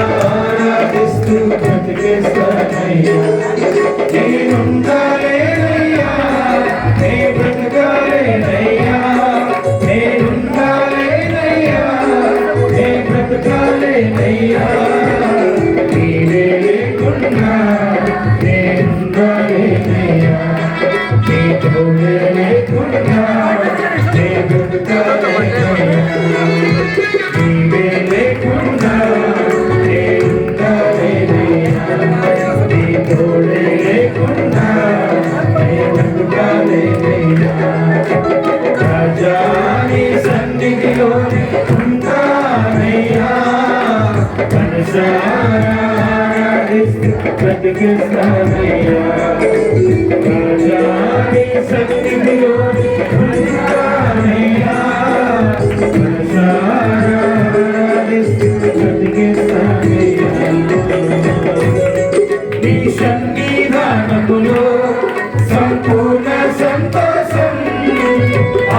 ఆరాధిస్తూ బ్రతికేస్తానయ్యా నేనుండాలేనయ్యా నే బ్రతకాలేనయ్యా నేనుండాలేనయ్యా నే బ్రతకాలేనయ్యా నీవే లేకున్నా నేనుండాలేనయ్యా నీ తోడే లేకున్నా నే బ్రతకాలేనయ్యా నీవే లేకున్నా నేనుండాలేనయ్యా నీ తోడే లేకున్నా నే బ్రతకాలేనయ్యా రాజా నీ సన్నిధిలో ఉంటానయ్యా మనసారాధిస్తూ బ్రతికిస్తానయ్యా రాజా నీ సన్నిధిలో ఉంటానయ్యా మనసారాధిస్తూ బ్రతికిస్తానయ్యా నీ సన్నిధానములో సంపూర్ణ సంతోషం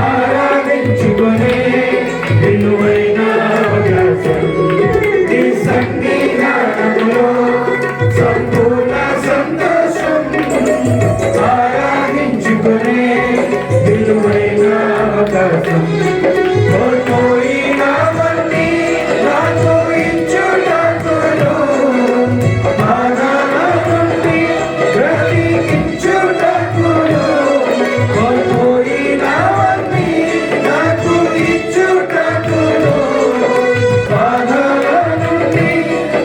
ఆరాధించుకునే విలువైన అవకాశం నీ సన్నిధానములో సంపూర్ణ సంతోషం ఆరాధించుకునే విలువైన అవకాశం కోల్పోయినవన్నీ నాకు ఇచ్చుటకును బాధల నుండి బ్రతికించుటకును కోల్పోయినవన్నీ నాకు ఇచ్చుటకును బాధల నుండి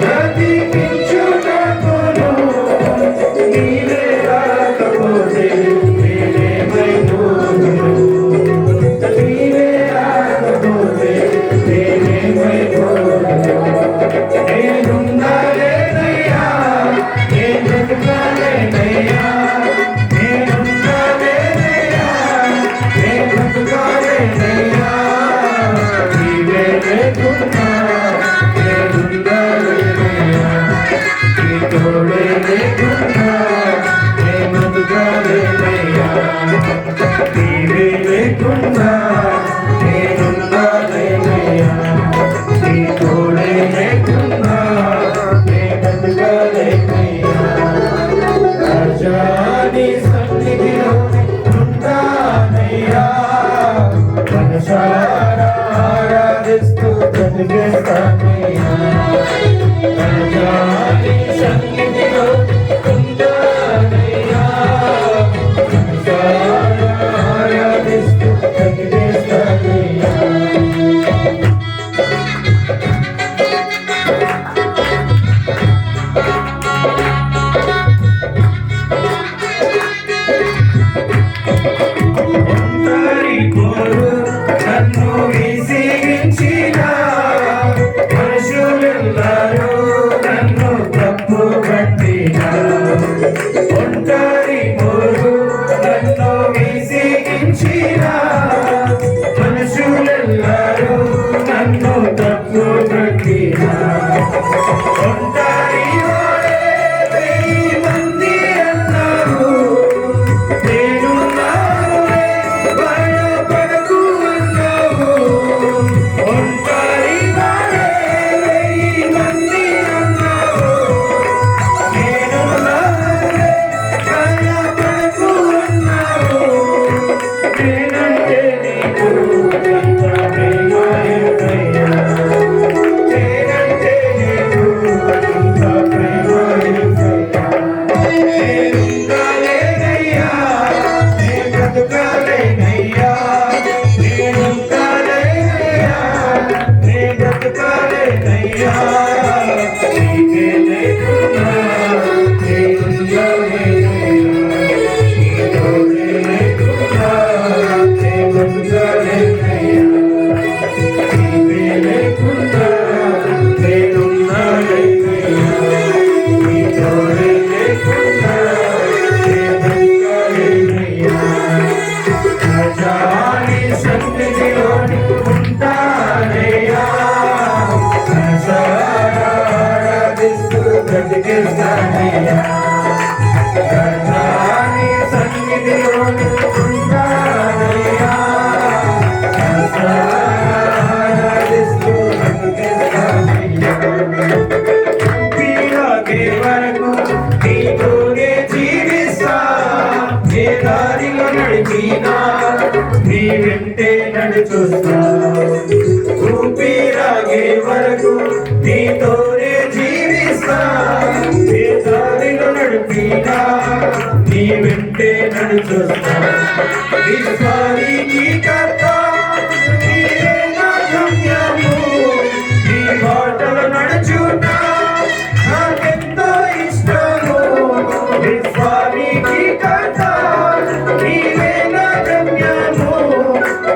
బ్రతికించుటకును నీవే రాకపోతే నేనేమైపోదును నీవే రాకపోతే నేనేమైపోదును నేనుండాలేనయ్యా నే బ్రతకాలేనయ్యా నేనుండాలేనయ్యా నే బ్రతకాలేనయ్యా నీవే లేకున్నా నేనుండాలేనయ్యా నీ తోడే లేకున్నా నే బ్రతకాలేనయ్యా నీవే లేకున్నా నేనుండాలేనయ్యా నీ తోడే లేకున్నా నే బ్రతకాలేనయ్యా రాజా నీ సన్నిధిలో ఉంటానయ్యా మనసారా ఆరాధిస్తూ బ్రతికేస్తానయ్యా రాజా నీ సన్నిధిలో ఉంటానయ్యా మనసారా ఆరాధిస్తూ బ్రతికేస్తానయ్యా ఒంటరి కోరు నన్ను విసిగించిన మనుషులెల్లరూ నన్ను తప్పు పట్టిన ఒంటరి కోరు నన్ను విసిగించిన మనుషులెల్లరూ నన్ను తప్పు పట్టిన ఒంటరి వాడే 1000 మంది అన్నారు నేనున్నానులే భయపడకు అన్నావు ఒంటరి వాడే 1000 మంది అన్నావు నేనున్నానులే భయపడకు అన్నావు నేనంటే నీకు ఎంత ప్రేమ ఎంతయ్యా నేనంటే నీకు ఎంత ప్రేమ ఎంతయ్యా నేనుండాలేనయ్యా నే బ్రతకాలేనయ్యా నేనుండాలేనయ్యా నే బ్రతకాలేనయ్యా నీకే లేకున్నా నేనుండాలేనయ్యా నీ తోడే లేకున్నా నే బ్రతకాలేనయ్యా నీవే లేకున్నా నేనుండాలేనయ్యా నీ తోడే లేకున్నా నే బ్రతకాలేనయ్యా రాజా నీ సన్నిధిలో ఉంటానయ్యా మనసారా ఆరాధిస్తూ బ్రతికేస్తానయ్యా రాజా నీ సన్నిధిలో ఉంటానయ్యా మనసారా ఆరాధిస్తూ బ్రతికేస్తానయ్యా వరకు నీతోనే జీవిస్తా ఏ దారిలో నడిపినా నీ వెంటే నడుచుస్తా విశ్వానికి కర్త నీవే నా గమ్యము నీ బాటలో నడుచున్నా నాకెంతో ఇష్టము విశ్వానికి కర్త నీవే నా గమ్యము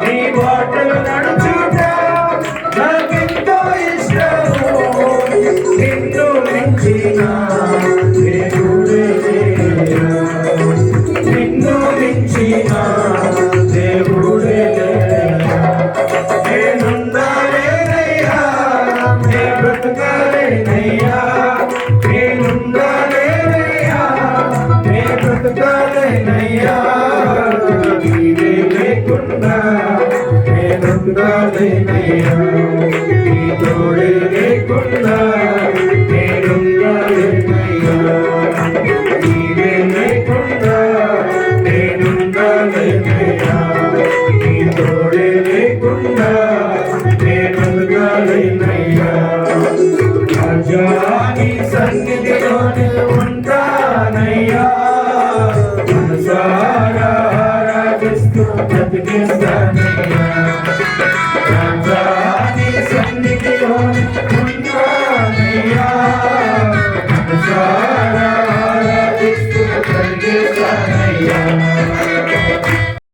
నీ బాటలో నడుచున్నా నాకెంతో ఇష్టము నిన్ను మించిన దేవుడే లేడా నిన్ను మించిన దేవుడే లేడా నేనుండాలేనయ్యా నే బ్రతకాలేనయ్యా నేనుండాలేనయ్యా నే బ్రతకాలేనయ్యా నీవే లేకుండా నేనుండాలేనయ్యా నీ తోడే లేకుండా నేనుండాలేనయ్యా నీవే లేకుండా నేనుండాలేనయ్యా నీ తోడే లేకుండా నేనుండాలేనయ్యా రాజా నీ సన్నిధిలోనే ఉంటానయ్యా మనసారా ఆరాధిస్తూ బ్రతికిస్తానయ్యా